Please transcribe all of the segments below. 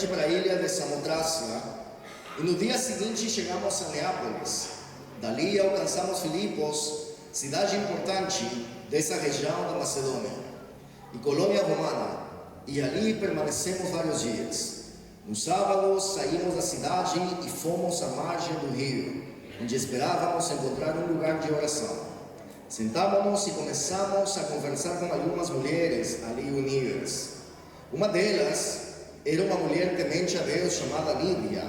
frente para a ilha de Samotrácia, e no dia seguinte chegamos a Neápolis. Dali alcançamos Filipos, cidade importante dessa região da Macedônia, e colônia romana, e ali permanecemos vários dias. No sábado saímos da cidade e fomos à margem do rio, onde esperávamos encontrar um lugar de oração. Sentamos-nos e começamos a conversar com algumas mulheres ali unidas. Uma delas era uma mulher temente a Deus chamada Lídia,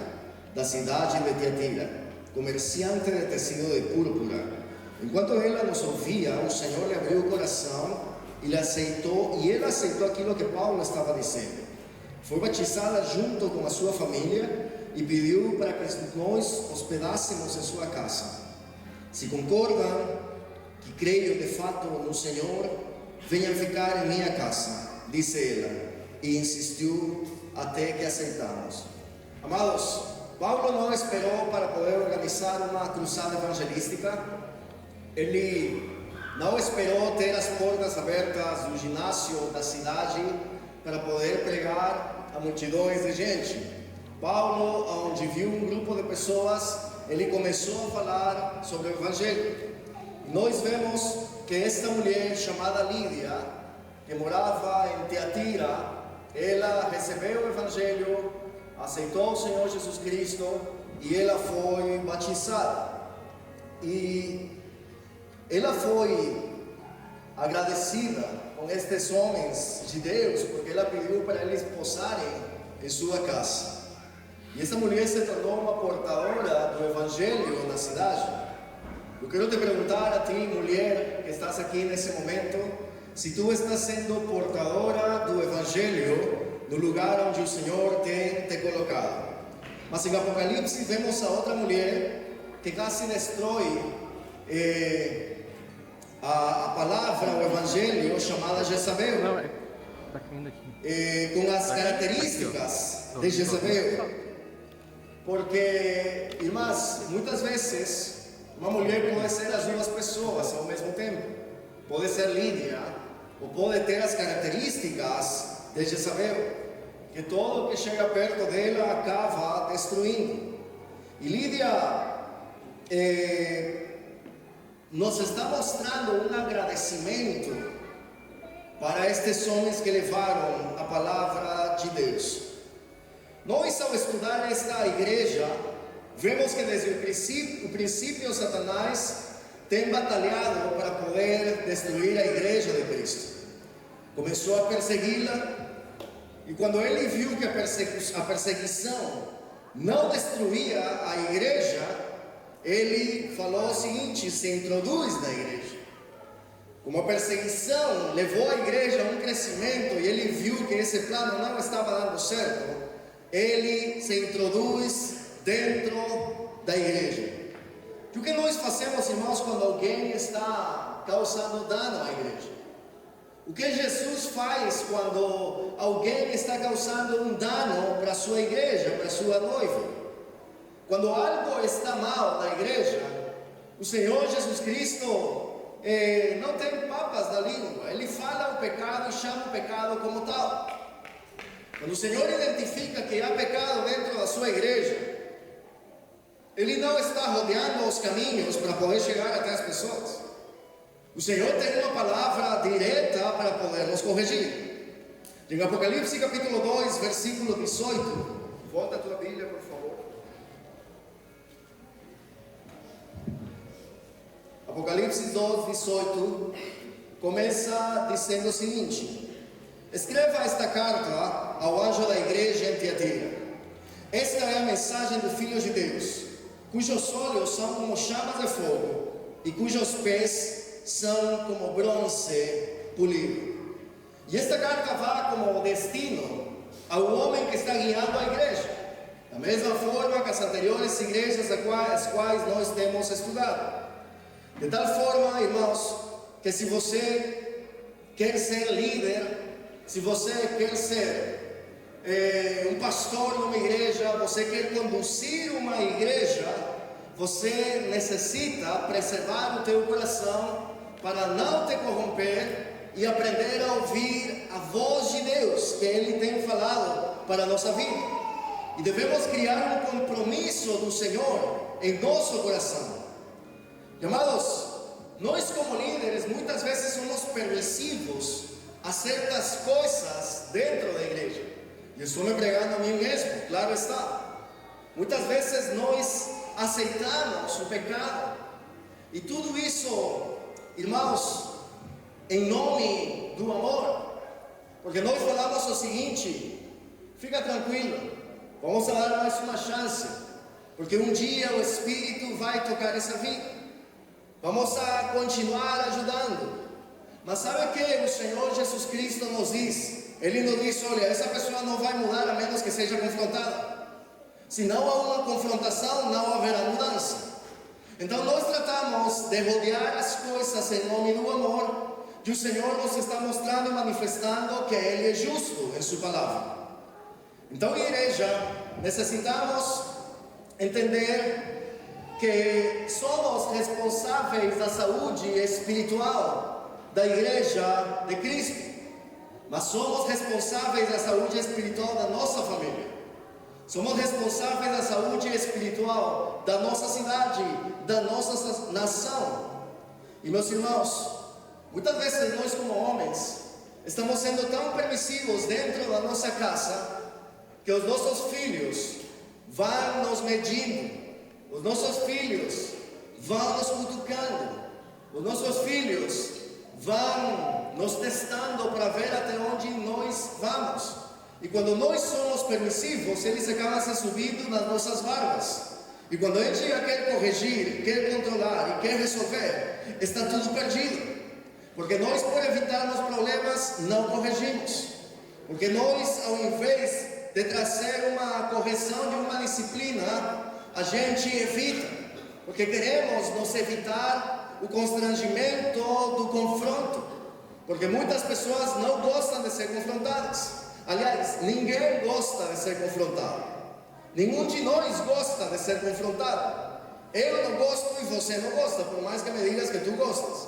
da cidade de Tiatira, comerciante de tecido de púrpura. Enquanto ela nos ouvia, o Senhor lhe abriu o coração e ela aceitou aquilo que Paulo estava dizendo. Foi batizada junto com a sua família e pediu para que nós hospedássemos em sua casa. Se concordam que creio de fato no Senhor, venham ficar em minha casa, disse ela, e insistiu até que aceitamos. Amados, Paulo não esperou para poder organizar uma cruzada evangelística. Ele não esperou ter as portas abertas do ginásio da cidade para poder pregar a multidões de gente. Paulo, onde viu um grupo de pessoas, ele começou a falar sobre o evangelho. Nós vemos que esta mulher chamada Lídia, que morava em Tiatira, ela recebeu o evangelho, aceitou o Senhor Jesus Cristo e ela foi batizada. E ela foi agradecida com estes homens de Deus, porque ela pediu para eles posarem em sua casa. E essa mulher se tornou uma portadora do evangelho na cidade. Eu quero te perguntar a ti, mulher, que estás aqui nesse momento, se tu estás sendo portadora do evangelho no lugar onde o Senhor tem te colocado. Mas em Apocalipse vemos a outra mulher que quase destrói a palavra, o evangelho, chamada Jezabel, com as características de Jezabel. Porque, irmãs, muitas vezes uma mulher pode ser as duas pessoas ao mesmo tempo. Pode ser Lídia, ou pode ter as características de Jezabel, que todo que chega perto dela acaba destruindo. E Lídia nos está mostrando um agradecimento para estes homens que levaram a palavra de Deus. Nós, ao estudar esta igreja, vemos que desde o princípio Satanás tem batalhado para poder destruir a igreja de Cristo. Começou a persegui-la, e quando ele viu que a perseguição não destruía a igreja, ele falou o seguinte: se introduz na igreja. Como a perseguição levou a igreja a um crescimento e ele viu que esse plano não estava dando certo, ele se introduz dentro da igreja. E o que nós fazemos, irmãos, quando alguém está causando dano à igreja? O que Jesus faz quando alguém está causando um dano para a sua igreja, para a sua noiva? Quando algo está mal na igreja, o Senhor Jesus Cristo não tem papas na língua. Ele fala o pecado e chama o pecado como tal. Quando o Senhor identifica que há pecado dentro da sua igreja, Ele não está rodeando os caminhos para poder chegar até as pessoas. O Senhor tem uma palavra direta para poder nos corrigir. Em Apocalipse capítulo 2, versículo 18. Volta a tua Bíblia, por favor. Apocalipse 2, 18 começa dizendo o seguinte: escreva esta carta ao anjo da igreja em Tiatira. Esta é a mensagem do Filho de Deus, cujos olhos são como chamas de fogo e cujos pés são como bronze polido. E esta carta vai como destino ao homem que está guiando a igreja, da mesma forma que as anteriores igrejas as quais nós temos estudado. De tal forma, irmãos, que se você quer ser líder, se você quer ser um pastor numa igreja, você quer conduzir uma igreja, você necessita preservar o teu coração para não te corromper e aprender a ouvir a voz de Deus que Ele tem falado para a nossa vida. e devemos criar um compromisso do Senhor em nosso coração. Amados, nós como líderes muitas vezes somos permissivos a certas coisas dentro da igreja. E estou me pregando a mim mesmo, claro está. Muitas vezes nós aceitamos o pecado. E tudo isso, irmãos, em nome do amor. Porque nós falamos o seguinte: fica tranquilo, vamos dar mais uma chance. Porque um dia o Espírito vai tocar essa vida. Vamos a continuar ajudando. Mas sabe o que o Senhor Jesus Cristo nos diz? Ele nos diz: olha, essa pessoa não vai mudar a menos que seja confrontada. Se não há uma confrontação, não haverá mudança. Então nós tratamos de rodear as coisas em nome do amor. E o Senhor nos está mostrando e manifestando que Ele é justo em sua palavra. Então, igreja, necessitamos entender que somos responsáveis da saúde espiritual da igreja de Cristo, mas somos responsáveis da saúde espiritual da nossa família, somos responsáveis da saúde espiritual da nossa cidade, da nossa nação. E meus irmãos, muitas vezes nós como homens estamos sendo tão permissivos dentro da nossa casa que os nossos filhos vão nos medindo. Os nossos filhos vão nos cutucando, os nossos filhos vão nos testando para ver até onde nós vamos. E quando nós somos permissivos, eles acabam se subindo nas nossas barbas. E quando a gente quer corrigir, quer controlar e quer resolver, está tudo perdido. Porque nós, por evitarmos problemas, não corrigimos. Porque nós, ao invés de trazer uma correção de uma disciplina, a gente evita, porque queremos nos evitar o constrangimento do confronto, porque muitas pessoas não gostam de ser confrontadas. Aliás, ninguém gosta de ser confrontado. Nenhum de nós gosta de ser confrontado. Eu não gosto e você não gosta, por mais que me digas que tu gostas.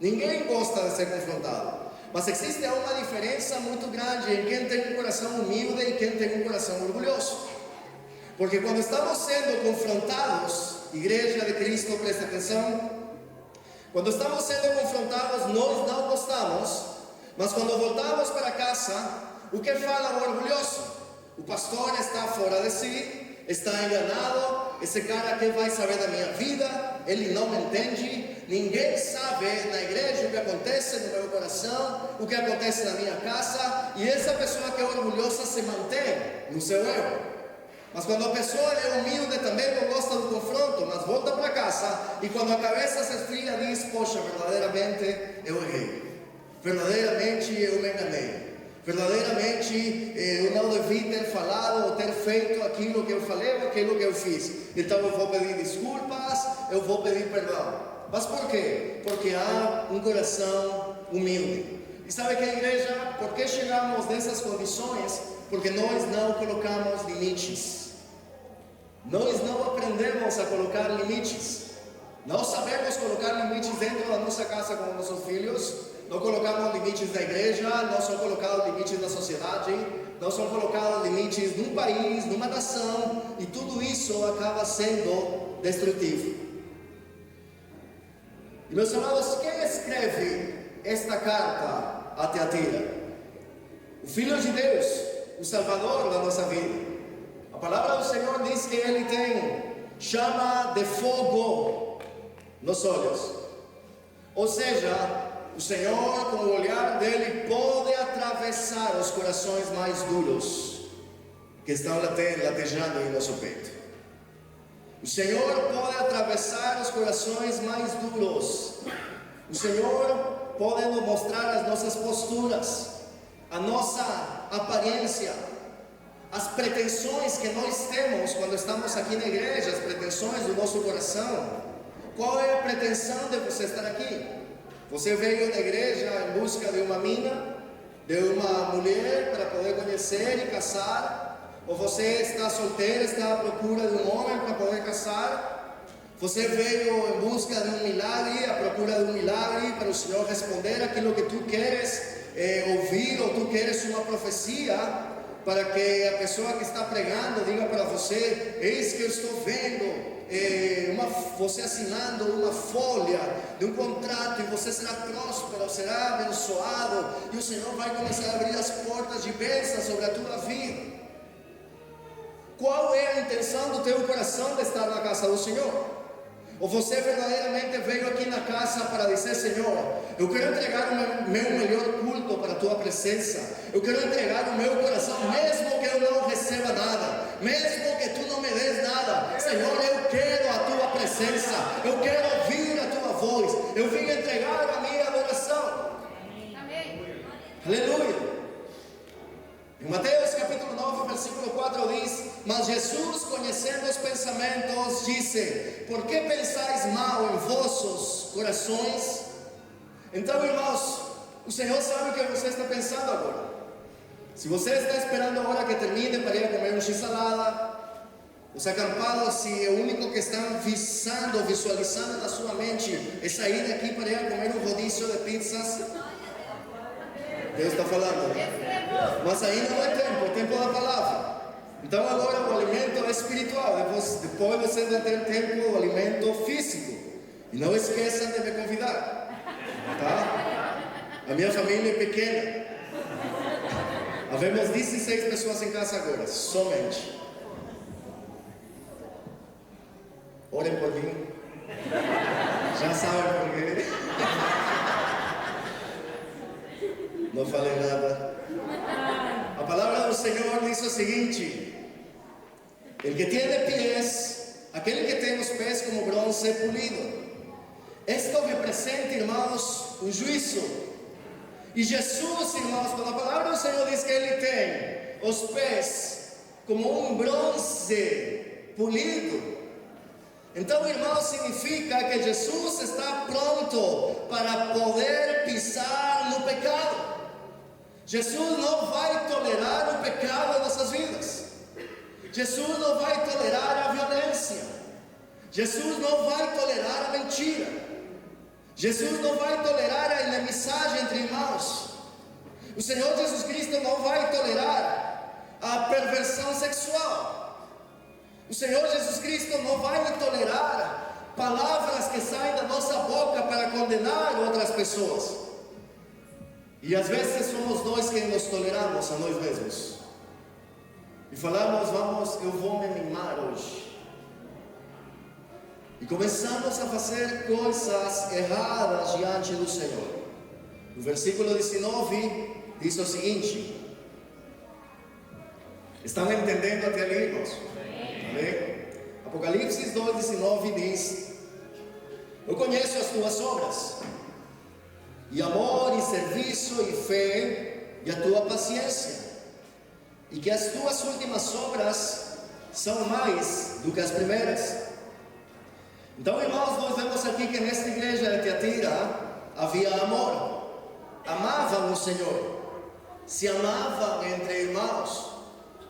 Ninguém gosta de ser confrontado. Mas existe uma diferença muito grande em quem tem um coração humilde e quem tem um coração orgulhoso. Porque quando estamos sendo confrontados, igreja de Cristo, presta atenção, quando estamos sendo confrontados, nós não gostamos, mas quando voltamos para casa, o que fala o orgulhoso? O pastor está fora de si, está enganado, esse cara aqui vai saber da minha vida, ele não me entende, ninguém sabe na igreja o que acontece no meu coração, o que acontece na minha casa, e essa pessoa que é orgulhosa se mantém no seu erro. Mas quando a pessoa é humilde também não gosta do confronto, mas volta para casa e quando a cabeça se esfria diz: poxa, verdadeiramente eu errei, verdadeiramente eu me enganei, verdadeiramente eu não devia ter falado ou ter feito aquilo que eu falei ou aquilo que eu fiz. Então eu vou pedir desculpas, eu vou pedir perdão. Mas por quê? Porque há um coração humilde. E sabe que a igreja, por que chegamos nessas condições? Porque nós não colocamos limites. Nós não aprendemos a colocar limites. Não sabemos colocar limites dentro da nossa casa com nossos filhos. Não colocamos limites na igreja. Não são colocados limites na sociedade. Não são colocados limites num país, numa nação. E tudo isso acaba sendo destrutivo. E meus amados, quem escreve esta carta a Tiatira? O Filho de Deus, o Salvador da nossa vida. A palavra do Senhor diz que Ele tem chama de fogo nos olhos. Ou seja, o Senhor, com o olhar dele, pode atravessar os corações mais duros que estão latejando em nosso peito. O Senhor pode atravessar os corações mais duros. O Senhor pode nos mostrar as nossas posturas, a nossa aparência, as pretensões que nós temos quando estamos aqui na igreja, as pretensões do nosso coração. Qual é a pretensão de você estar aqui? Você veio na igreja em busca de uma mina, de uma mulher para poder conhecer e casar? Ou você está solteiro, está à procura de um homem para poder casar? Você veio em busca de um milagre, à procura de um milagre para o Senhor responder aquilo que tu queres ouvir, ou tu queres uma profecia? para que a pessoa que está pregando diga para você: eis que eu estou vendo você assinando uma folha de um contrato, e você será próspero, será abençoado, e o Senhor vai começar a abrir as portas de bênção sobre a tua vida. Qual é a intenção do teu coração de estar na casa do Senhor? Ou você verdadeiramente veio aqui na casa para dizer: Senhor, eu quero entregar o meu melhor culto para a tua presença, eu quero entregar o meu coração, mesmo que eu não receba nada, mesmo que tu não me des nada, Senhor, eu quero a tua presença, eu quero ouvir a tua voz, eu vim entregar a minha adoração. Amém. Aleluia. Em Mateus capítulo 9, versículo 4 diz: mas Jesus, conhecendo os pensamentos, disse: por que pensais mal em vossos corações? Então, irmãos, o Senhor sabe o que você está pensando agora. Se você está esperando a hora que termine para ir comer um x-salada, os acampados, se o único que estão visando, visualizando na sua mente é sair daqui para ir comer um rodízio de pizzas, Deus está falando, mas ainda não é tempo da palavra. Então agora o alimento é espiritual, depois você vai ter tempo do alimento físico. E não esqueçam de me convidar, tá? A minha família é pequena, havemos 16 pessoas em casa agora, somente. Orem por mim, já sabem por quê. Não falei nada. A palavra do Senhor diz o seguinte: el que tiene pies, aquele que tem os pés como bronze polido. Esto representa, irmãos, o juízo. E Jesus, irmãos, quando a palavra do Senhor diz que Ele tem os pés como um bronze polido, então, irmãos, significa que Jesus está pronto para poder pisar no pecado. Jesus não vai tolerar o pecado em nossas vidas. Jesus não vai tolerar a violência. Jesus não vai tolerar a mentira. Jesus não vai tolerar a inimizade entre irmãos. O Senhor Jesus Cristo não vai tolerar a perversão sexual. O Senhor Jesus Cristo não vai tolerar palavras que saem da nossa boca para condenar outras pessoas. E às vezes somos nós que nos toleramos a nós mesmos. E falamos: eu vou me mimar hoje. E começamos a fazer coisas erradas diante do Senhor. No versículo 19 diz o seguinte: estão entendendo até ali, irmãos? Amém? Apocalipse 2:19 diz: eu conheço as tuas obras, e amor, e serviço, e fé, e a tua paciência, e que as tuas últimas obras são mais do que as primeiras. Então, irmãos, nós vemos aqui que nesta igreja de Tiatira havia amor, amavam o Senhor, se amavam entre irmãos.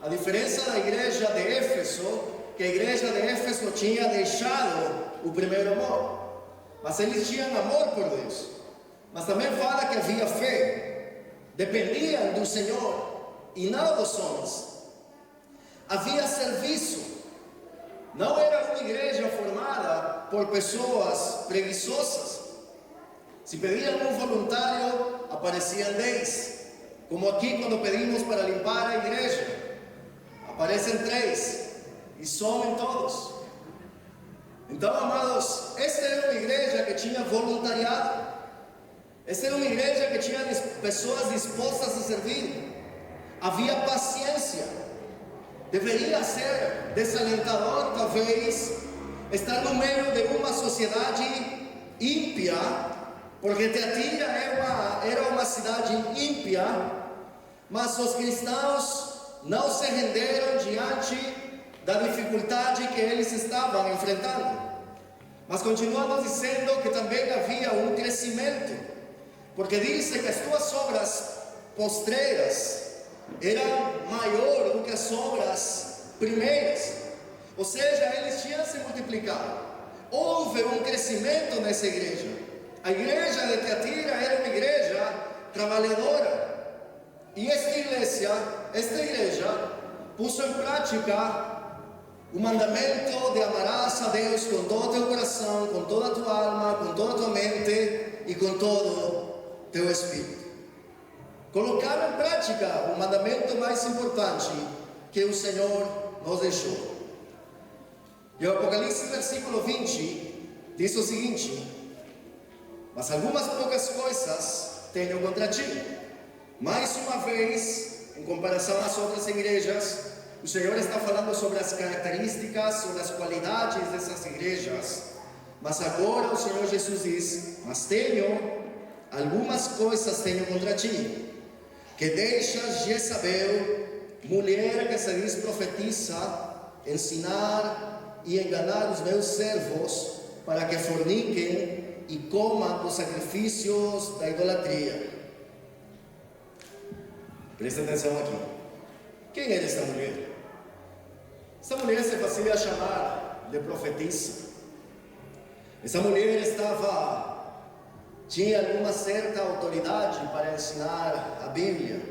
A diferença da igreja de Éfeso, que a igreja de Éfeso tinha deixado o primeiro amor, mas eles tinham amor por Deus. Mas também fala que havia fé, dependiam do Senhor e não dos homens. Havia serviço, não era uma igreja formada por pessoas preguiçosas. Se pediam um voluntário, apareciam 10, como aqui quando pedimos para limpar a igreja. Aparecem 3 e somem todos. Então, amados, esta era uma igreja que tinha voluntariado. Esta era uma igreja que tinha pessoas dispostas a servir. Havia paciência. Deveria ser desalentador, talvez, estar no meio de uma sociedade ímpia, porque Tiatira era uma cidade ímpia, mas os cristãos não se renderam diante da dificuldade que eles estavam enfrentando. Mas continuamos dizendo que também havia um crescimento, porque diz que as tuas obras postreiras eram maior do que as obras primeiras. Ou seja, eles tinham se multiplicado. Houve um crescimento nessa igreja. A igreja de Tiatira era uma igreja trabalhadora. E esta igreja esta igreja puso em prática o mandamento de amarás a Deus com todo o teu coração, com toda a tua alma, com toda a tua mente e com todo o teu espírito. Colocaram em prática o mandamento mais importante que o Senhor nos deixou. E o Apocalipse, versículo 20, diz o seguinte: mas algumas poucas coisas tenho contra ti. Mais uma vez, em comparação às outras igrejas, o Senhor está falando sobre as características, sobre as qualidades dessas igrejas. Mas agora o Senhor Jesus diz: mas algumas coisas tenho contra ti, que deixas Jezabel, mulher que se diz profetiza, ensinar e enganar os meus servos para que forniquem e comam dos sacrifícios da idolatria. Presta atenção aqui. Quem era esta mulher? Esta mulher se fazia chamar de profetisa. Essa mulher tinha alguma certa autoridade para ensinar a Bíblia.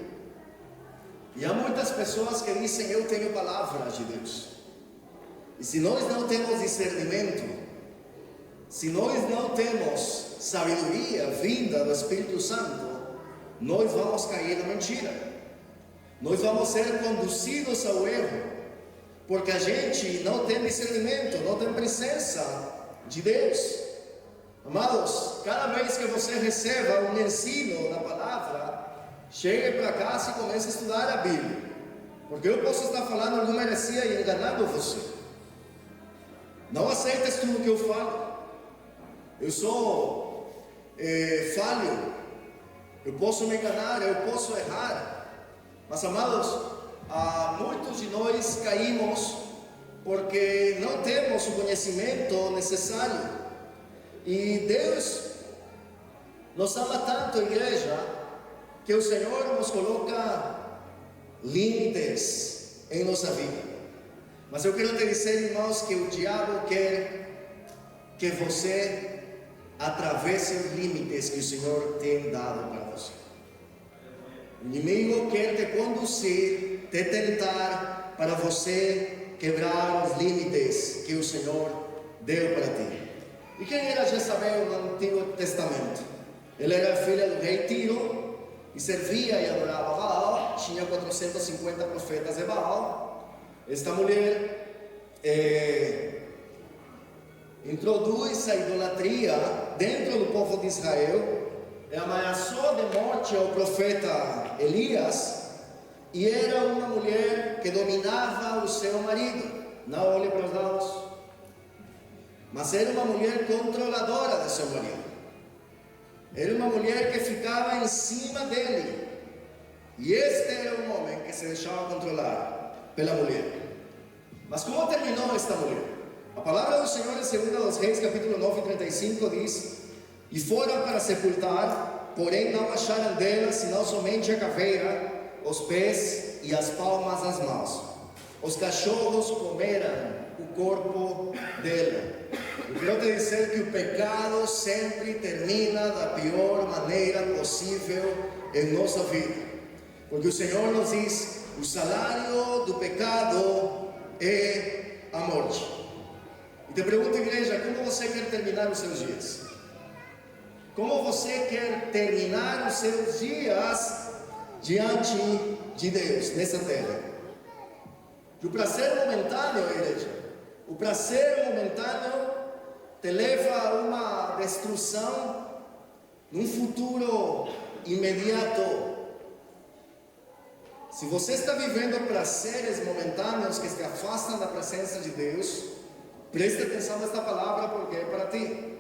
E há muitas pessoas que dizem: eu tenho palavras de Deus. E se nós não temos discernimento, se nós não temos sabedoria vinda do Espírito Santo, nós vamos cair na mentira. Nós vamos ser conduzidos ao erro, porque a gente não tem discernimento, não tem presença de Deus. Amados, cada vez que você receba um ensino da palavra, chegue para casa e comece a estudar a Bíblia, porque eu posso estar falando alguma heresia e enganando você. Não aceites tudo que eu falo. Eu sou falho, eu posso me enganar, eu posso errar. Mas, amados, muitos de nós caímos porque não temos o conhecimento necessário. E Deus nos ama tanto, igreja, que o Senhor nos coloca limites em nossa vida. Mas eu quero te dizer, irmãos, que o diabo quer que você atravesse os limites que o Senhor tem dado para você. O inimigo quer te conduzir, te tentar para você quebrar os limites que o Senhor deu para ti. E quem era Jezabel no Antigo Testamento? Ela era filha do rei Tiro e servia e adorava Baal. Tinha 450 profetas de Baal. Esta mulher introduz a idolatria dentro do povo de Israel. Ameaçou de morte ao profeta Elias, e era uma mulher que dominava o seu marido. Não olhe para os lados. Mas era uma mulher controladora de seu marido. Era uma mulher que ficava em cima dele. E este era um homem que se deixava controlar pela mulher. Mas como terminou esta mulher? A palavra do Senhor em 2 Reis, capítulo 9, 35 diz: e foram para sepultar, porém não acharam dela senão somente a caveira, os pés e as palmas das mãos. Os cachorros comeram o corpo dela. Eu quero te dizer que o pecado sempre termina da pior maneira possível em nossa vida, porque o Senhor nos diz: o salário do pecado é a morte. E te pergunto, igreja, como você quer terminar os seus dias? Como você quer terminar os seus dias diante de Deus, nessa terra? E o prazer momentâneo, igreja, o prazer momentâneo te leva a uma destruição num futuro imediato. Se você está vivendo prazeres momentâneos que te afastam da presença de Deus, preste atenção nesta palavra, porque é para ti.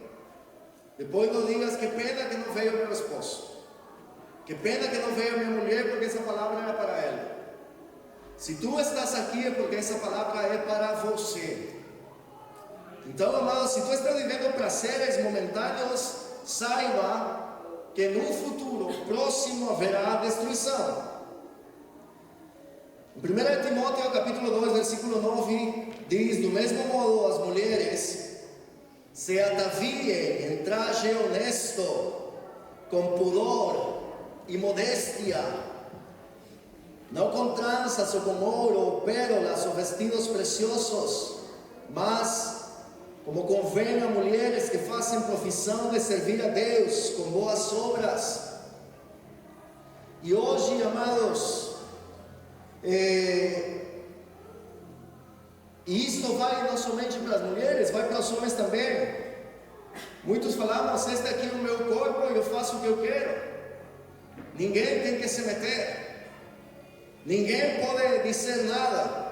Depois não digas: que pena que não veio meu esposo, que pena que não veio minha mulher, porque essa palavra era para ela. Se tu estás aqui é porque essa palavra é para você. Então, amados, se tu estás vivendo prazeres momentâneos, saiba que no futuro próximo haverá destruição. Em 1 Timóteo capítulo 2, versículo 9, diz: do mesmo modo as mulheres se ataviem em traje honesto, com pudor e modéstia, não com tranças ou com ouro ou pérolas ou vestidos preciosos, mas como convém a mulheres que fazem profissão de servir a Deus com boas obras. E hoje, amados, e isto vai não somente para as mulheres, vai para os homens também. Muitos falamos, este aqui é o meu corpo e eu faço o que eu quero. Ninguém tem que se meter, ninguém pode dizer nada.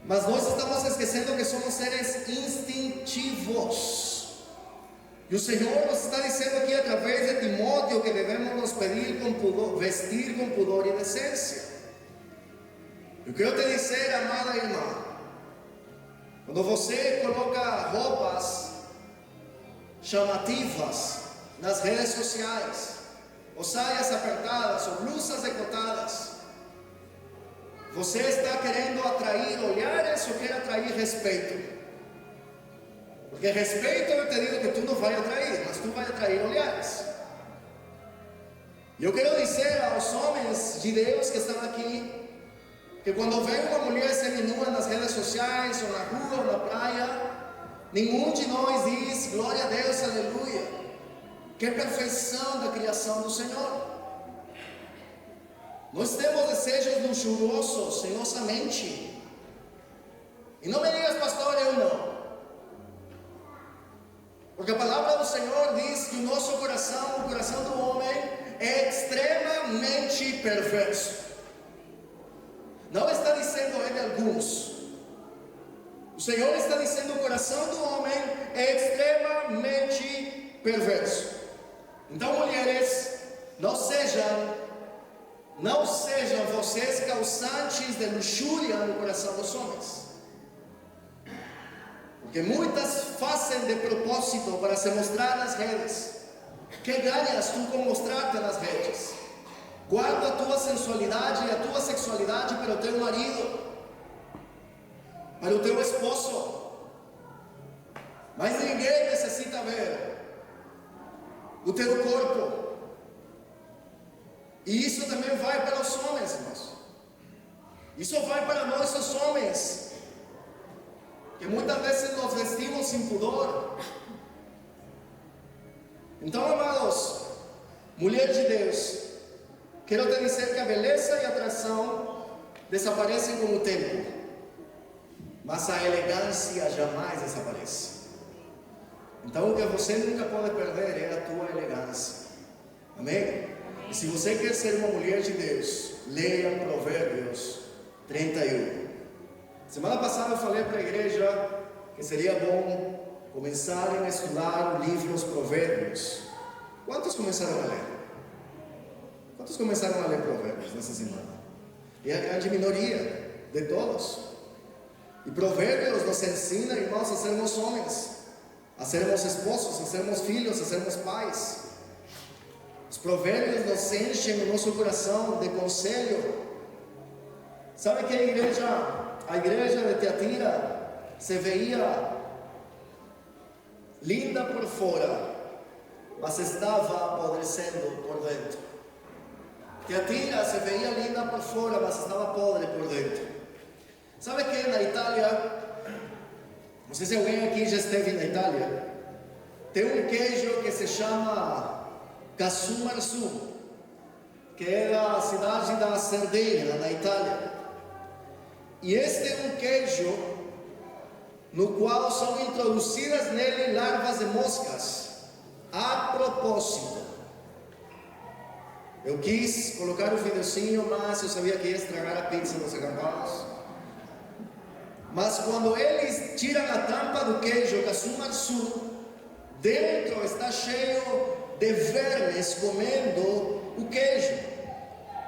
Mas nós estamos esquecendo que somos seres instintivos. E o Senhor nos está dizendo aqui através de Timóteo que devemos nos pedir com pudor, vestir com pudor e decência. Eu quero te dizer, amada irmã, quando você coloca roupas chamativas nas redes sociais, ou saias apertadas, ou blusas decotadas, você está querendo atrair olhares ou quer atrair respeito? Porque respeito eu te digo que tu não vai atrair, mas tu vai atrair olhares. E eu quero dizer aos homens de Deus que estão aqui, que quando vem uma mulher seminua nas redes sociais, ou na rua, ou na praia, nenhum de nós diz, glória a Deus, aleluia. Que perfeição da criação do Senhor. Nós temos desejos luxuosos em nossa mente. E não me digas, pastor, eu não. Porque a palavra do Senhor diz que o nosso coração, o coração do homem, é extremamente perverso. Não está dizendo ele alguns. O Senhor está dizendo que o coração do homem é extremamente perverso. Então, mulheres, não sejam vocês causantes de luxúria no coração dos homens. Porque muitas fazem de propósito para se mostrar nas redes. Que ganhas tu com mostrar-te nas redes? Guarda a tua sensualidade e a tua sexualidade para o teu marido, para o teu esposo. Mas ninguém necessita ver o teu corpo. E isso também vai para os homens, irmãos. Isso vai para nós, os homens, que muitas vezes nos vestimos sem pudor. Então, amados, mulher de Deus, quero te dizer que a beleza e a atração desaparecem com o tempo, mas a elegância jamais desaparece. Então, o que você nunca pode perder é a tua elegância. Amém? E se você quer ser uma mulher de Deus, leia Provérbios 31. Semana passada eu falei para a igreja que seria bom começarem a estudar o livro Os Provérbios. Quantos começaram a ler? Quantos começaram a ler Provérbios nessa semana? E a grande minoria de todos. E Provérbios nos ensina, irmãos, a sermos homens, a sermos esposos, a sermos filhos, a sermos pais. Os provérbios nos enchem o nosso coração de conselho. Sabe que a igreja de Tiatira se veia linda por fora, mas estava apodrecendo por dentro. Tiatira se veia linda por fora, mas estava podre por dentro. Sabe que na Itália, não sei se alguém aqui já esteve na Itália, tem um queijo que se chama Casù Marzù, que é da cidade da Sardenha, na Itália. E este é um queijo no qual são introduzidas nele larvas de moscas, a propósito. Eu quis colocar o videozinho, mas eu sabia que ia estragar a pizza dos acampados. Mas quando eles tiram a tampa do queijo Casù Marzù, dentro está cheio de vermes comendo o queijo,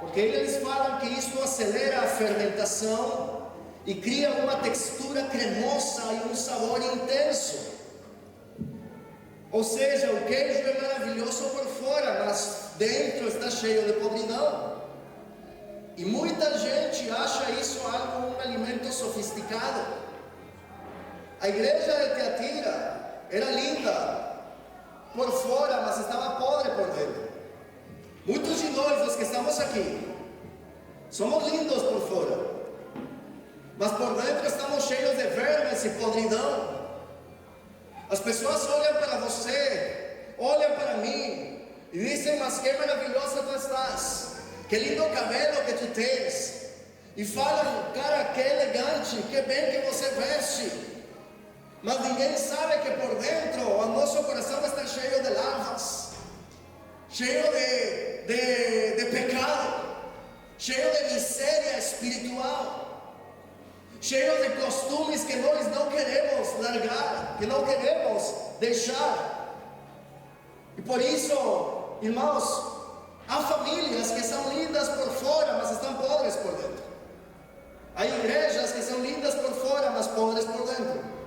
porque eles falam que isto acelera a fermentação e cria uma textura cremosa e um sabor intenso. Ou seja, o queijo é maravilhoso por fora, mas dentro está cheio de podridão. E muita gente acha isso algo, um alimento sofisticado. A igreja de Tiatira era linda por fora, mas estava podre por dentro. Muitos de nós, os que estamos aqui, Somos lindos por fora, mas por dentro estamos cheios de vermes e podridão. As pessoas olham para você, olham para mim e dizem: mas que maravilhosa tu estás, que lindo cabelo que tu tens. E falam: cara, que elegante, que bem que você veste. Mas ninguém sabe que por dentro o nosso coração está cheio de larvas, cheio de pecado, cheio de miséria espiritual, cheio de costumes que nós não queremos largar, que não queremos deixar. E por isso, irmãos, há famílias que são lindas por fora, mas estão podres por dentro. Há igrejas que são lindas por fora, mas podres por dentro.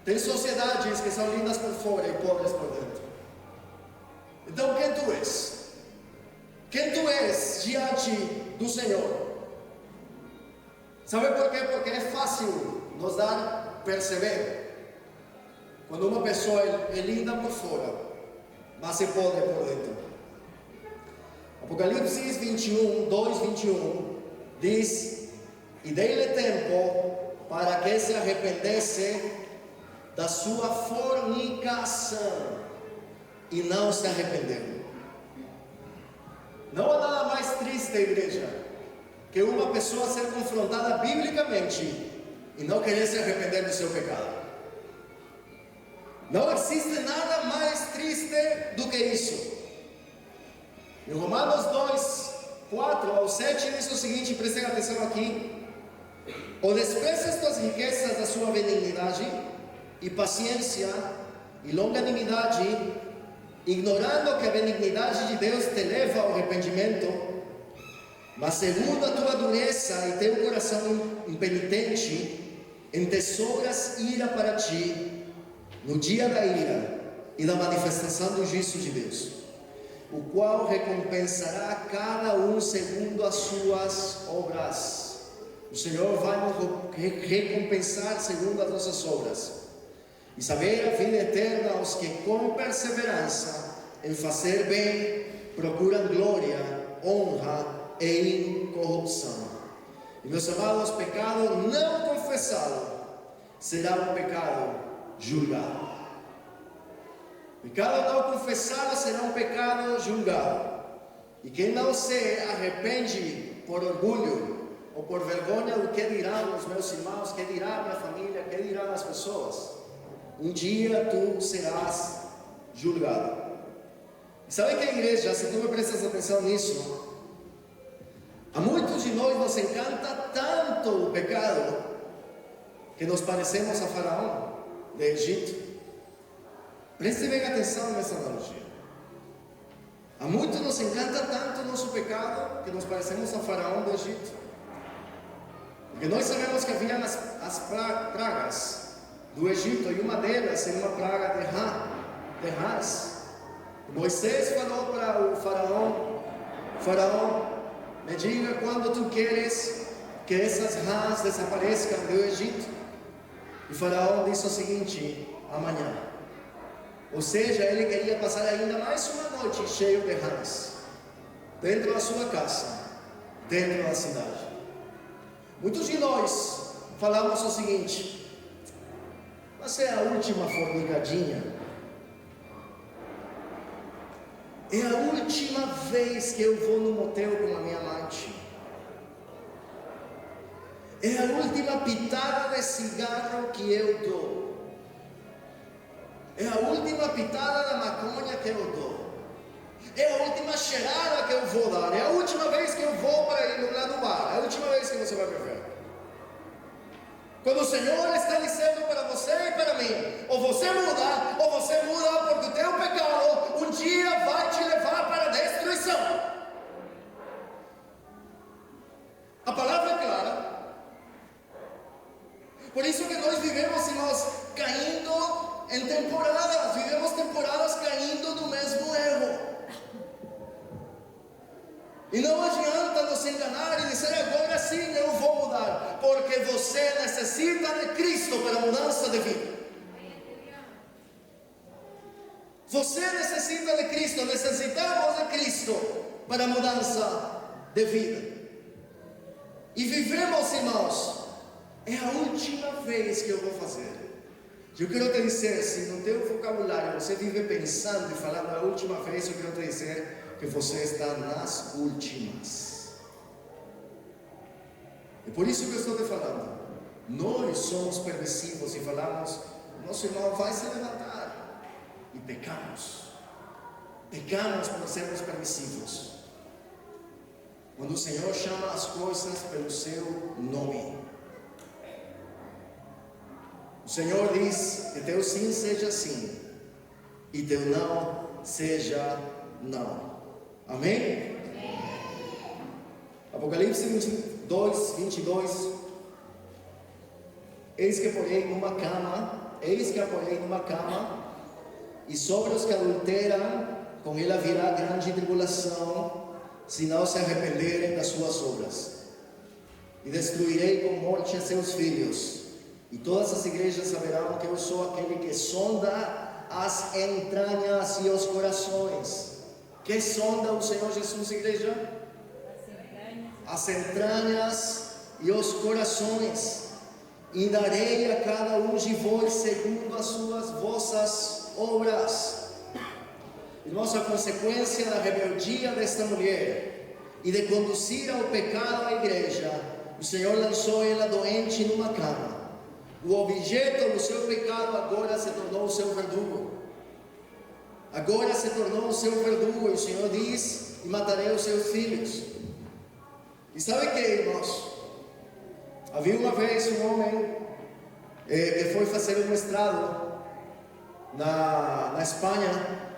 Tem sociedades que são lindas por fora e pobres por dentro. Então, quem tu és? Quem tu és diante do Senhor? Sabe por quê? Porque é fácil nos dar perceber quando uma pessoa é linda por fora, mas é podre por dentro. Apocalipse 21, 2, 21 diz: e dei-lhe tempo para que se arrependesse da sua fornicação, e não se arrependeu. Não há nada mais triste, igreja, que uma pessoa ser confrontada biblicamente e não querer se arrepender do seu pecado. Não existe nada mais triste do que isso. Em Romanos 2, 4 ao 7 diz o seguinte, prestem atenção aqui: ou desprezas as riquezas da sua benignidade e paciência e longanimidade, ignorando que a benignidade de Deus te leva ao arrependimento, mas segundo a tua dureza e teu coração impenitente, entesouras ira para ti no dia da ira e da manifestação do juízo de Deus, o qual recompensará cada um segundo as suas obras. O Senhor vai nos recompensar segundo as nossas obras, e saber a vida eterna aos que com perseverança em fazer bem procuram glória, honra e incorrupção. E meus amados, pecado não confessado será um pecado julgado. Pecado não confessado será um pecado julgado. E quem não se arrepende por orgulho ou por vergonha do que dirão os meus irmãos, que dirá a minha família, que dirão as pessoas, um dia tu serás julgado. E sabe que a igreja, se tu me prestas atenção nisso, a muitos de nós nos encanta tanto o pecado que nos parecemos a Faraó de Egito. Preste bem atenção nessa analogia. A muitos nos encanta tanto o nosso pecado que nos parecemos a Faraó do Egito. Porque nós sabemos que haviam as pragas do Egito, e uma delas é uma praga de rãs. Moisés falou para o faraó: Faraó, me diga quando tu queres que essas rãs desapareçam do Egito. E Faraó disse o seguinte: amanhã. Ou seja, ele queria passar ainda mais uma noite cheio de rãs dentro da sua casa, dentro da cidade. Muitos de nós falamos o seguinte: mas é a última fornicadinha, é a última vez que eu vou no motel com a minha amante, é a última pitada de cigarro que eu dou, é a última pitada da maconha que eu dou, é a última cheirada que eu vou dar, é a última vez que eu vou para ir lá no bar, é a última vez que você vai beber. Quando o Senhor está dizendo para você e para mim: ou você muda porque o teu pecado um dia vai te levar para a destruição. A palavra é clara. Por isso que nós vivemos, irmãos, caindo em temporadas, vivemos temporadas caindo no mesmo erro. E não adianta nos enganar e dizer: agora sim eu vou mudar, porque você necessita de Cristo para a mudança de vida. Você necessita de Cristo, necessitamos de Cristo para a mudança de vida. E vivemos, irmãos, é a última vez que eu vou fazer. Eu quero te dizer, se no teu vocabulário você vive pensando e falando a última vez, eu quero te dizer que você está nas últimas. É por isso que eu estou te falando. Nós somos permissivos e falamos, nosso irmão vai se levantar. E pecamos. Pecamos por sermos permissivos. Quando o Senhor chama as coisas pelo seu nome. O Senhor diz que teu sim seja sim e teu não seja não. Amém? Apocalipse 22. Eis que apoiei numa cama, e sobre os que adulteram, com ela virá grande tribulação, se não se arrependerem das suas obras. E destruirei com morte a seus filhos, e todas as igrejas saberão que eu sou aquele que sonda as entranhas e os corações. Que sonda o Senhor Jesus, igreja? As entranhas e os corações. E darei a cada um de vós segundo as suas vossas obras. Irmãos, a consequência da rebeldia desta mulher e de conduzir ao pecado a igreja, o Senhor lançou ela doente numa cama. O objeto do seu pecado agora se tornou o seu verdugo. Agora se tornou o seu verdugo, e o Senhor diz: e matarei os seus filhos. E sabe que, irmãos? Havia uma vez um homem que foi fazer um mestrado na Espanha,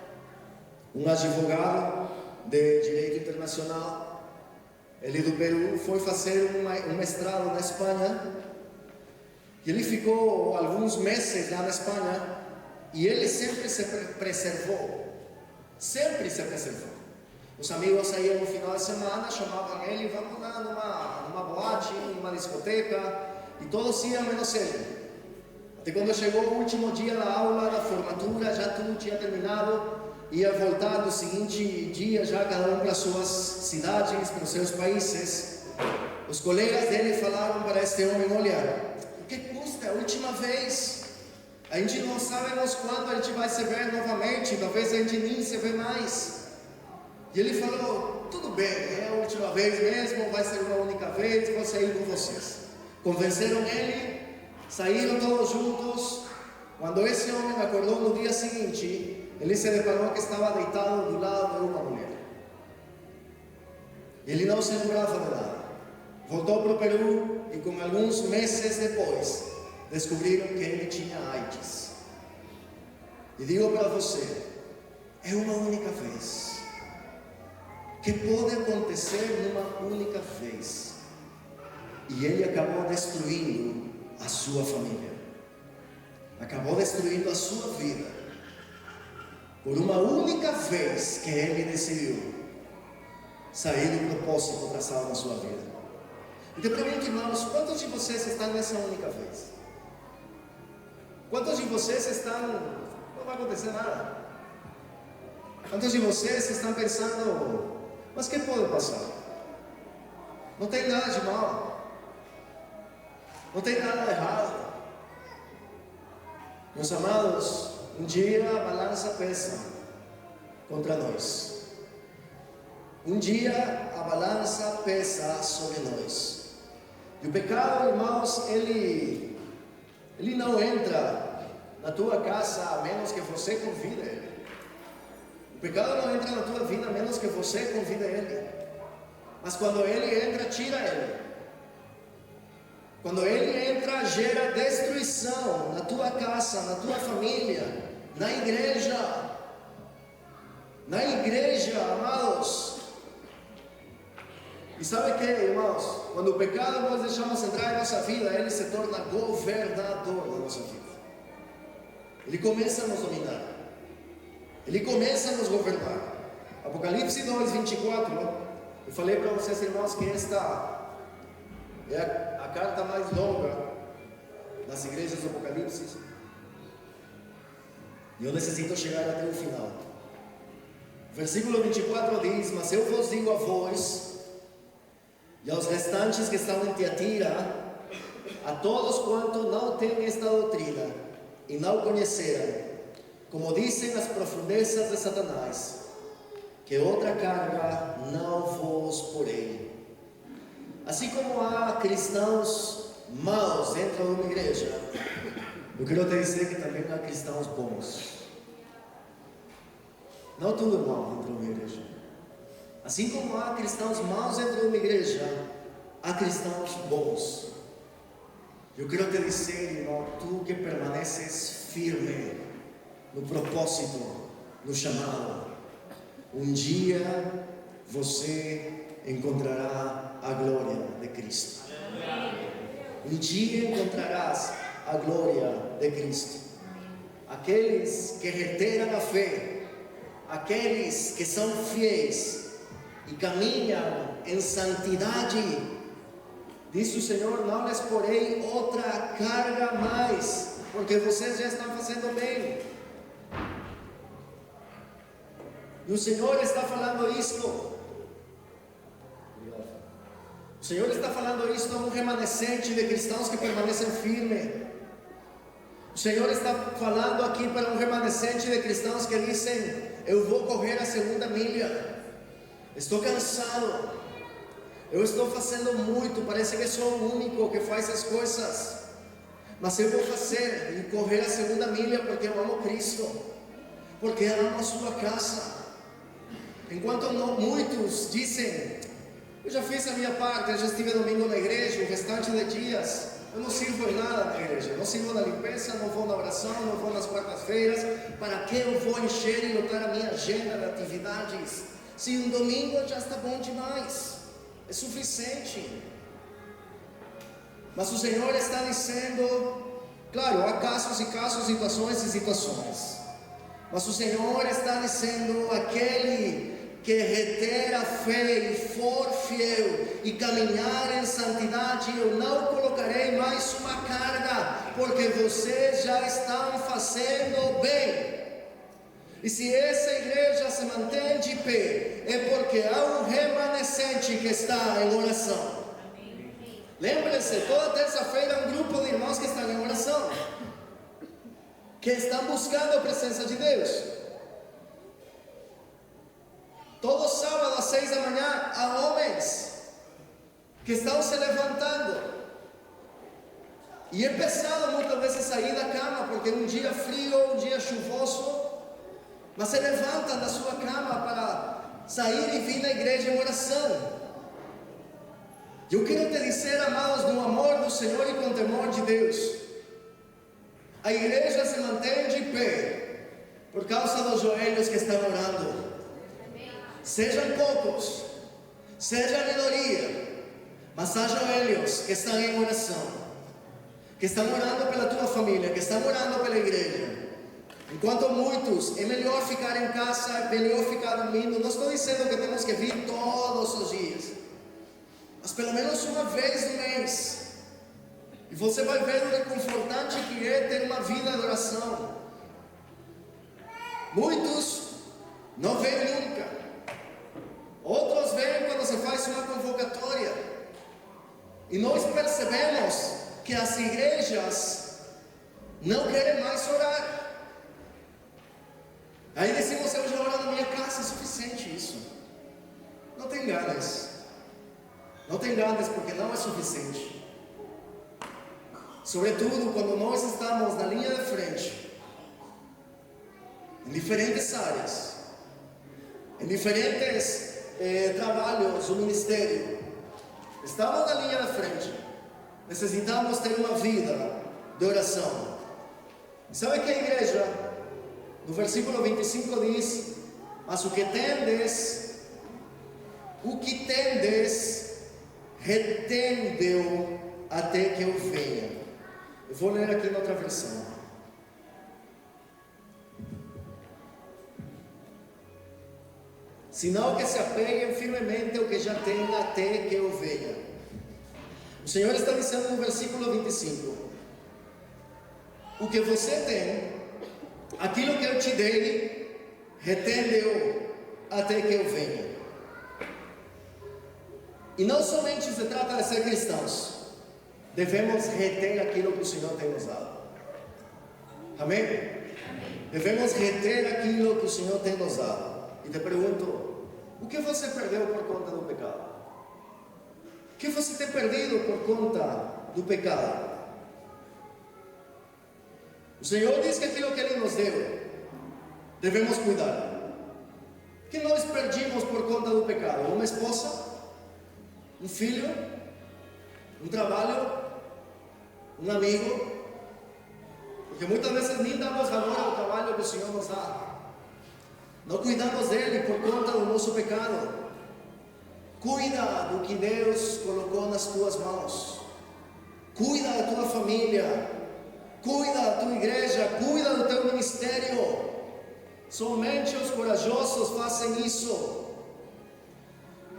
um advogado de direito internacional. Ele do Peru foi fazer um mestrado na Espanha. E ele ficou alguns meses lá na Espanha, e ele sempre se preservou. Sempre se preservou. Os amigos saíam no final de semana, chamavam ele, vamos lá numa boate, numa discoteca, e todos iam menos ele. Até quando chegou o último dia da aula, da formatura, já tudo tinha terminado, ia voltar no seguinte dia, já cada um para suas cidades, para os seus países. Os colegas dele falaram para este homem: olha, o que custa? É a última vez. A gente não sabemos quando a gente vai se ver novamente, talvez a gente nem se vê mais. E ele falou: tudo bem, é a última vez mesmo, vai ser uma única vez, vou sair com vocês. Convenceram ele, saíram todos juntos. Quando esse homem acordou no dia seguinte, ele se deparou que estava deitado do lado de uma mulher. Ele não se lembrava de nada. Voltou para o Peru e, com alguns meses depois, descobriram que ele tinha AIDS. E digo para você, é uma única vez. Que pode acontecer numa única vez. E ele acabou destruindo a sua família. Acabou destruindo a sua vida. Por uma única vez que ele decidiu sair do propósito traçado na sua vida. Então pergunto, irmãos, quantos de vocês estão nessa única vez? Quantos de vocês estão, não vai acontecer nada? Quantos de vocês estão pensando, mas que pode passar? Não tem nada de mal. Não tem nada de errado. Meus amados, um dia a balança pesa contra nós. Um dia a balança pesa sobre nós. E o pecado, irmãos, ele não entra na tua casa a menos que você convide ele. O pecado não entra na tua vida a menos que você convide ele. Mas quando ele entra, tira ele. Quando ele entra, gera destruição na tua casa, na tua família, na igreja. Na igreja, amados. E sabe o que, irmãos? Quando o pecado nós deixamos entrar em nossa vida, ele se torna governador da nossa vida. Ele começa a nos dominar. Ele começa a nos governar. Apocalipse 2:24. Eu falei para vocês, irmãos, que esta é a carta mais longa das igrejas do Apocalipse. E eu necessito chegar até o final. Versículo 24 diz: mas eu vos digo a vós E aos restantes que estão em Tiatira, a todos quantos não têm esta doutrina e não conheceram, como dizem as profundezas de Satanás, que outra carga não vos porei. Assim como há cristãos maus dentro de uma igreja, eu quero te dizer que também há cristãos bons. Não tudo é mal dentro de uma igreja. Assim como há cristãos maus dentro de uma igreja, há cristãos bons. Eu quero te dizer, irmão, tu que permaneces firme no propósito, no chamado, um dia você encontrará a glória de Cristo. Um dia encontrarás a glória de Cristo. Aqueles que reiteram a fé, aqueles que são fiéis e caminham em santidade, diz o Senhor: não lhes porei outra carga mais, porque vocês já estão fazendo bem. E o Senhor está falando isto. O Senhor está falando isto a um remanescente de cristãos que permanecem firmes. O Senhor está falando aqui para um remanescente de cristãos que dizem: eu vou correr a segunda milha. Estou cansado. Eu estou fazendo muito. Parece que sou o único que faz as coisas. Mas eu vou fazer e correr a segunda milha porque eu amo Cristo. Porque eu amo a sua casa. Enquanto muitos dizem: eu já fiz a minha parte, eu já estive domingo na igreja, o restante de dias eu não sirvo em nada na igreja, não sirvo na limpeza, não vou na oração, não vou nas quartas-feiras. Para que eu vou encher e lotar a minha agenda de atividades? Se um domingo já está bom demais, é suficiente. Mas o Senhor está dizendo, claro, há casos e casos, situações e situações, mas o Senhor está dizendo: aquele que reter a fé e for fiel e caminhar em santidade, eu não colocarei mais uma carga, porque vocês já estão fazendo bem. E se essa igreja se mantém de pé, é porque há um remanescente que está em oração. Lembre-se, toda terça-feira há um grupo de irmãos que estão em oração, que estão buscando a presença de Deus. Todo sábado às 6 da manhã há homens que estão se levantando. E é pesado muitas vezes sair da cama, porque um dia frio ou um dia chuvoso, mas se levantam da sua cama para sair e vir na igreja em oração. Eu quero te dizer, amados, no amor do Senhor e com temor de Deus, a igreja se mantém de pé por causa dos joelhos que estão orando. Sejam poucos, seja a minoria, mas há joelhos que estão em oração, que estão orando pela tua família, que estão orando pela igreja. Enquanto muitos, é melhor ficar em casa, é melhor ficar dormindo. Não estou dizendo que temos que vir todos os dias, mas pelo menos uma vez no mês. E você vai ver o reconfortante que é ter uma vida de oração. Muitos não vêm nunca. Outros vêm quando se faz uma convocatória. E nós percebemos que as igrejas não querem mais orar. Aí dizemos: eu já oro na minha casa, é suficiente isso. Não tem ganas. Não tem ganas porque não é suficiente. Sobretudo quando nós estamos na linha de frente, em diferentes áreas, em diferentes trabalhos do ministério, estamos na linha de frente, necessitamos ter uma vida de oração. E sabe que a igreja, no versículo 25 diz: mas o que tendes, retende-o até que eu venha. Eu vou ler aqui na outra versão. Senão que se apeguem firmemente ao que já têm até que eu venha. O Senhor está dizendo no versículo 25: o que você tem, aquilo que eu te dei, retende-o até que eu venha. E não somente se trata de ser cristãos, devemos reter aquilo que o Senhor tem nos dado. Amém? Devemos reter aquilo que o Senhor tem nos dado. E te pergunto, o que você perdeu por conta do pecado? O que você tem perdido por conta do pecado? O Senhor diz que aquilo que Ele nos deu, devemos cuidar. O que nós perdimos por conta do pecado? Uma esposa? Um filho? Um trabalho? Um amigo? Porque muitas vezes nem damos valor ao trabalho que o Senhor nos dá. Não cuidamos dele por conta do nosso pecado. Cuida do que Deus colocou nas tuas mãos. Cuida da tua família. Cuida da tua igreja. Cuida do teu ministério. Somente os corajosos fazem isso.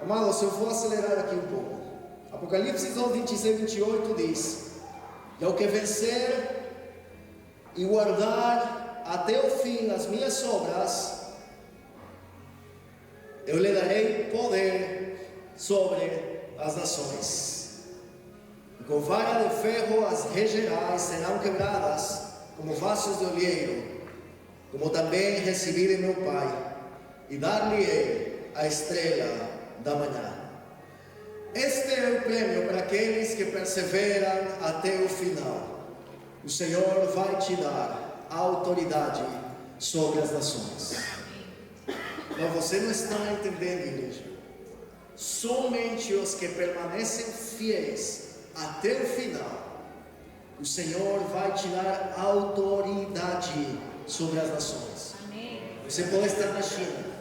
Amados, se eu for acelerar aqui um pouco. Apocalipse 2, 26, 28 diz: e ao que vencer e guardar até o fim as minhas obras, eu lhe darei poder sobre as nações. E com vara de ferro as regerás, serão quebradas como vasos de olheiro, como também recebi de meu Pai, e dar-lhe-ei a estrela da manhã. Este é o prêmio para aqueles que perseveram até o final. O Senhor vai te dar a autoridade sobre as nações. Mas você não está entendendo, igreja. Somente os que permanecem fiéis até o final, o Senhor vai te dar autoridade sobre as nações. Você pode estar na China,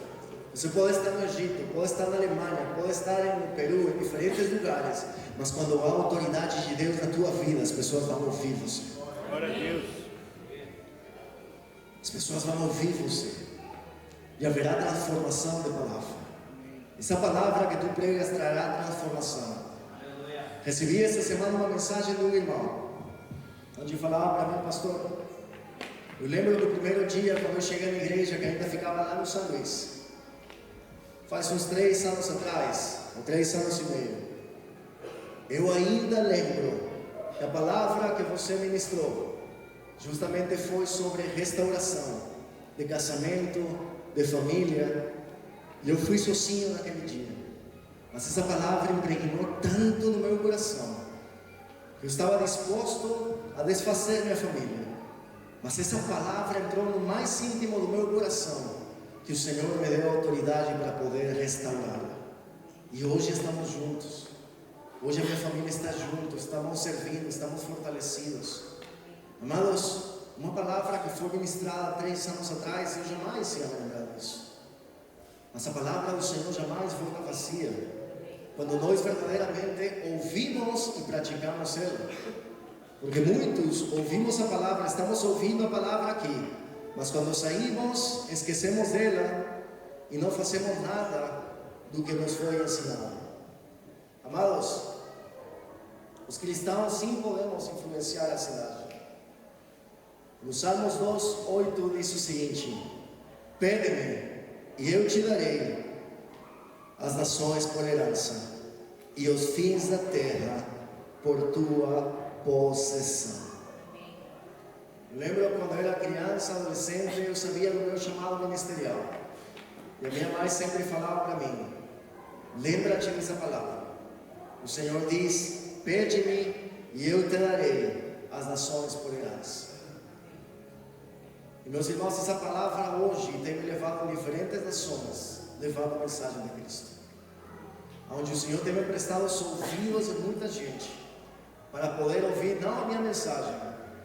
você pode estar no Egito, pode estar na Alemanha, pode estar no Peru, em diferentes lugares, mas quando há autoridade de Deus na tua vida, as pessoas vão ouvir você. Glória a Deus. As pessoas vão ouvir você e haverá transformação de palavra. Essa palavra que tu pregas trará transformação. Recebi essa semana uma mensagem de um irmão, onde falava para mim: pastor, eu lembro do primeiro dia quando eu cheguei na igreja, que ainda ficava lá no São Luís, faz uns 3 anos atrás, ou 3 anos e meio. Eu ainda lembro que a palavra que você ministrou justamente foi sobre restauração de casamento, de família, e eu fui sozinho naquele dia, mas essa palavra impregnou tanto no meu coração, que eu estava disposto a desfazer minha família, mas essa palavra entrou no mais íntimo do meu coração, que o Senhor me deu autoridade para poder restaurá-la. E hoje estamos juntos. Hoje a minha família está junto, estamos servindo, estamos fortalecidos. Amados, uma palavra que foi ministrada 3 anos atrás, eu jamais ia lembrar disso. Mas a palavra do Senhor jamais volta vazia, quando nós verdadeiramente ouvimos e praticamos ela. Porque muitos ouvimos a palavra, estamos ouvindo a palavra aqui, mas quando saímos, esquecemos dela e não fazemos nada do que nos foi ensinado. Amados, os cristãos sim podemos influenciar a cidade. No Salmos 2:8 diz o seguinte: pede-me e eu te darei as nações por herança e os fins da terra por tua possessão. Eu lembro quando eu era criança, adolescente, eu sabia do meu chamado ministerial. E a minha mãe sempre falava para mim: lembra-te dessa palavra. O Senhor diz: pede-me e eu te darei as nações por herança. E meus irmãos, essa palavra hoje tem me levado a diferentes nações, levando a mensagem de Cristo. Onde o Senhor tem me prestado os ouvidos de muita gente, para poder ouvir não a minha mensagem,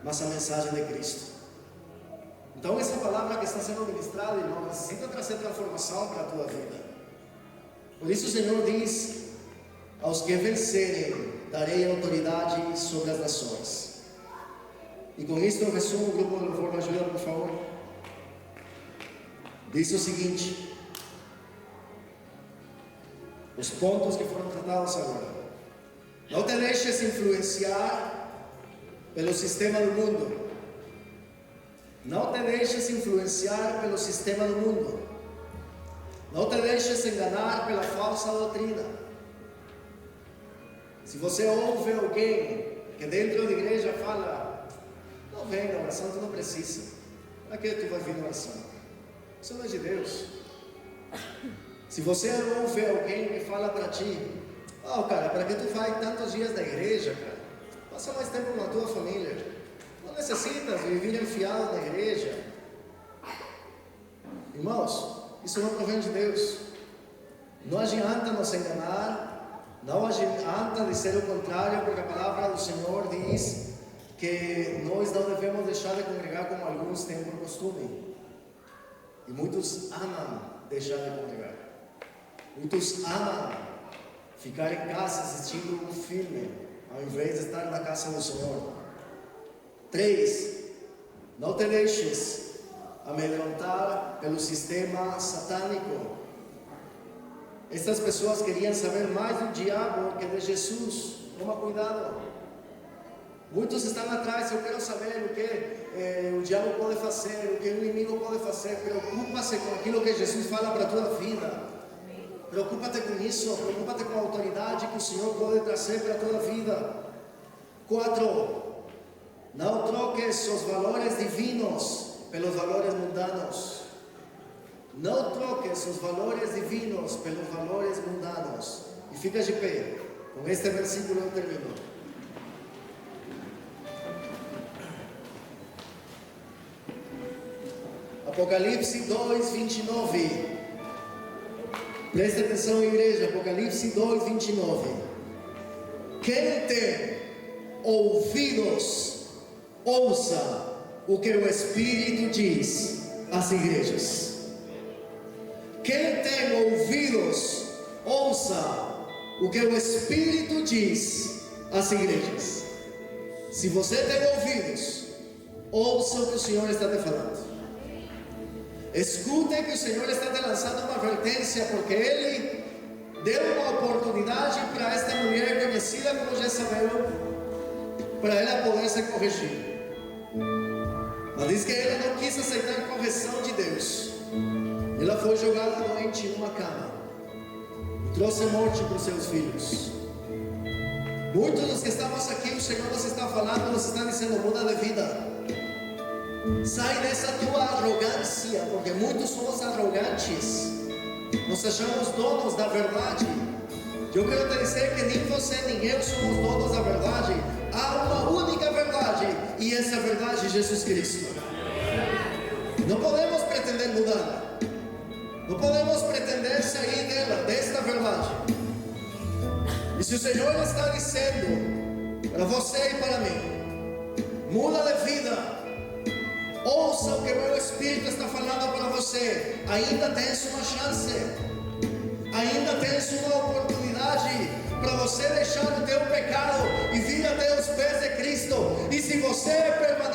mas a mensagem de Cristo. Então essa palavra que está sendo ministrada, irmão, necessita trazer transformação para a tua vida. Por isso o Senhor diz: aos que vencerem, darei autoridade sobre as nações. E com isto eu resumo. O grupo de louvor me ajuda, por favor. Diz o seguinte: os pontos que foram tratados agora. Não te deixes influenciar pelo sistema do mundo. Não te deixes influenciar pelo sistema do mundo. Não te deixes enganar pela falsa doutrina. Se você ouve alguém que dentro da igreja fala, não vem na oração, tu não precisa. Para que tu vai vir na oração? Isso não é de Deus. Se você ouve alguém que fala para ti, cara, para que tu vai tantos dias na igreja, cara? Passa mais tempo com a tua família. Não necessitas viver enfiado na igreja. Irmãos, isso não provém de Deus. Não adianta nos enganar, não adianta dizer o contrário, porque a palavra do Senhor diz que nós não devemos deixar de congregar como alguns têm por costume. E muitos amam deixar de congregar. Muitos amam ficar em casa assistindo um filme, ao invés de estar na casa do Senhor. 3. Não te deixes amedrontar pelo sistema satânico. Essas pessoas queriam saber mais do diabo que de Jesus. Toma cuidado. Muitos estão atrás, eu quero saber o que o diabo pode fazer, o que o inimigo pode fazer. Preocupa-se com aquilo que Jesus fala para a tua vida. Preocupa-te com isso, preocupa-te com a autoridade que o Senhor pode trazer para a tua vida. 4. Não troques os valores divinos pelos valores mundanos. Não troques os valores divinos pelos valores mundanos. E fica de pé. Com este versículo eu termino. Apocalipse 2, 29. Preste atenção, igreja. Apocalipse 2, 29. Quem tem ouvidos, ouça o que o Espírito diz às igrejas. Quem tem ouvidos, ouça o que o Espírito diz às igrejas. Se você tem ouvidos, ouça o que o Senhor está te falando. Escute que o Senhor está te lançando uma advertência, porque Ele deu uma oportunidade para esta mulher conhecida como Jezabel, para ela poder se corrigir. Mas diz que ela não quis aceitar a correção de Deus. Ela foi jogada doente em uma cama e trouxe morte para os seus filhos. Muitos dos que estamos aqui, o Senhor nos está falando, nos está dizendo: muda de vida. Sai dessa tua arrogância, porque muitos somos arrogantes. Nós achamos donos da verdade. Eu quero te dizer que nem você nem eu somos donos da verdade. Há uma única verdade, e essa verdade é Jesus Cristo. Não podemos pretender mudar. Não podemos pretender sair dela, desta verdade. E se o Senhor está dizendo para você e para mim: muda de vida, ouça o que o meu Espírito está falando para você. Ainda tens uma chance, ainda tens uma oportunidade para você deixar o teu pecado e vir até os pés de Cristo. E se você permanecer